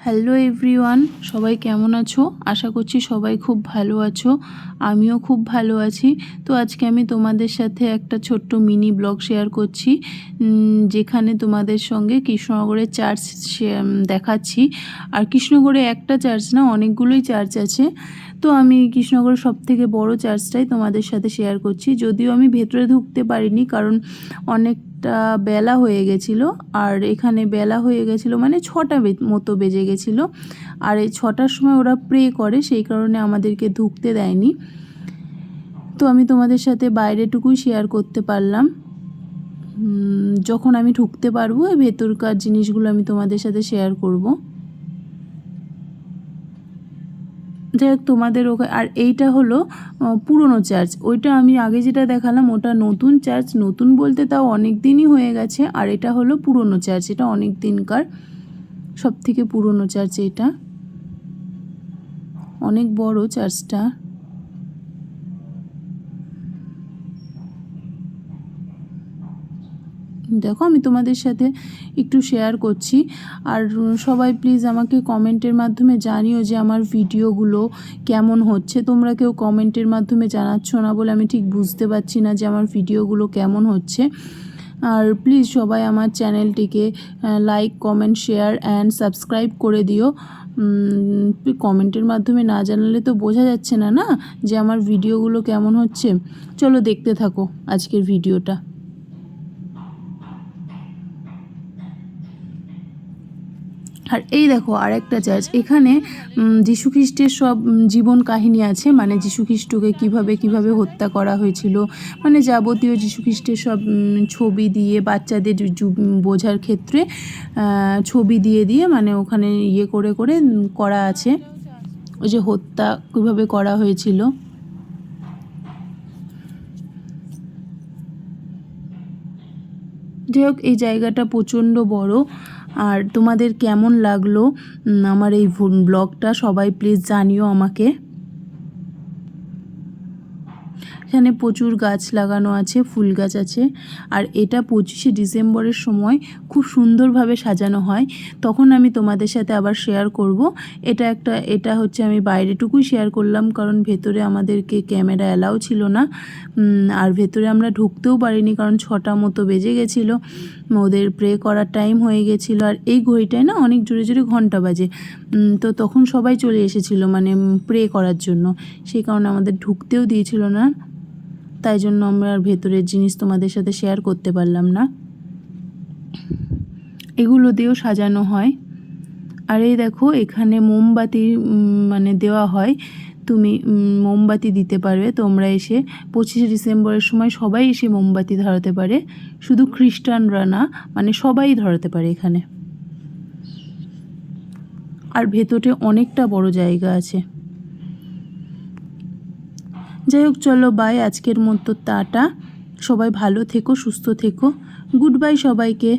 Hello everyone, সবাই কেমন আছো? আশা করছি সবাই খুব ভালো আছো। আমিও খুব ভালো আছি। তো আজকে আমি তোমাদের সাথে একটা ছোট্ট মিনি ব্লগ শেয়ার করছি, যেখানে তোমাদের সঙ্গে কৃষ্ণনগরের চার্চ দেখাচ্ছি। আর কৃষ্ণনগরে একটা চার্চ না, অনেকগুলোই চার্চ আছে। তো আমি কৃষ্ণনগরের সবথেকে বড় চার্চটাই তোমাদের সাথে শেয়ার করছি। যদিও আমি ভেতরে ঢুকতে পারিনি, কারণ অনেকটা বেলা হয়ে গেছিলো। আর এখানে বেলা হয়ে গেছিলো মানে 6টা মতো বেজে গেছিলো। আর এই 6টার সময় ওরা প্রে করে, সেই কারণে আমাদেরকে ঢুকতে দেয়নি। তো আমি তোমাদের সাথে বাইরেটুকুই শেয়ার করতে পারলাম। যখন আমি ঢুকতে পারবো এই ভেতরকার জিনিসগুলো আমি তোমাদের সাথে শেয়ার করব। যাই হোক, তোমাদের ওখানে। আর এইটা হলো পুরনো চার্চ। ওইটা আমি আগে যেটা দেখালাম ওটা নতুন চার্চ। নতুন বলতে তাও অনেক দিনই হয়ে গেছে। আর এটা হলো পুরনো চার্চ, এটা অনেক দিনকার, সব থেকে পুরনো চার্চ। এটা অনেক বড় চার্চটা। দেখো, আমি তোমাদের সাথে একটু শেয়ার করছি। আর সবাই প্লিজ আমাকে কমেন্টের মাধ্যমে জানিও যে আমার ভিডিওগুলো কেমন হচ্ছে। তোমরা কেউ কমেন্টের মাধ্যমে জানাচ্ছ না বলে আমি ঠিক বুঝতে পারছি না যে আমার ভিডিওগুলো কেমন হচ্ছে। আর প্লিজ সবাই আমার চ্যানেলটিকে like, comment, share and subscribe করে দিও। কমেন্টের মাধ্যমে না জানালে তো বোঝা যাচ্ছে না না যে আমার ভিডিওগুলো কেমন হচ্ছে। চলো দেখতে থাকো আজকের ভিডিওটা। আর এই দেখো আরেকটা চার্চ। এখানে যীশুখ্রিস্টের সব জীবন কাহিনী আছে, মানে যীশুখ্রিস্টকে কিভাবে হত্যা করা হয়েছিল, মানে যাবতীয় যীশুখ্রিস্টের সব ছবি দিয়ে বাচ্চাদের বোঝার ক্ষেত্রে ছবি দিয়ে মানে ওখানে ইয়ে করে করা আছে, ওই যে হত্যা কীভাবে করা হয়েছিল। যাই হোক, এই জায়গাটা প্রচণ্ড বড়। আর তোমাদের কেমন লাগলো আমার এই ব্লগটা সবাই প্লিজ জানিও আমাকে। এখানে প্রচুর গাছ লাগানো আছে, ফুল গাছ আছে। আর এটা 25শে ডিসেম্বরের সময় খুব সুন্দরভাবে সাজানো হয়, তখন আমি তোমাদের সাথে আবার শেয়ার করব। এটা হচ্ছে আমি বাইরেটুকুই শেয়ার করলাম, কারণ ভেতরে আমাদেরকে ক্যামেরা অ্যালাউ ছিল না। আর ভেতরে আমরা ঢুকতেও পারিনি, কারণ 6টা মতো বেজে গেছিলো, ওদের প্রে করার টাইম হয়ে গেছিলো। আর এই ঘড়িটায় না অনেক জোরে জোরে ঘন্টা বাজে। তো তখন সবাই চলে এসেছিলো মানে প্রে করার জন্য, সেই কারণে আমাদের ঢুকতেও দিয়েছিল না। তাই জন্য আমরা আর ভেতরের জিনিস তোমাদের সাথে শেয়ার করতে পারলাম না। এগুলো দিয়েও সাজানো হয়। আর এই দেখো, এখানে মোমবাতি মানে দেওয়া হয়। তুমি মোমবাতি দিতে পারবে তোমরা এসে। 25শে ডিসেম্বরের সময় সবাই এসে মোমবাতি ধরাতে পারে, শুধু খ্রিস্টানরা না, মানে সবাই ধরাতে পারে এখানে। আর ভেতরে অনেকটা বড় জায়গা আছে। যাই হোক, চলো বাই, আজকের মতো টাটা। সবাই ভালো থেকো, সুস্থ থেকো। গুড বাই সবাইকে।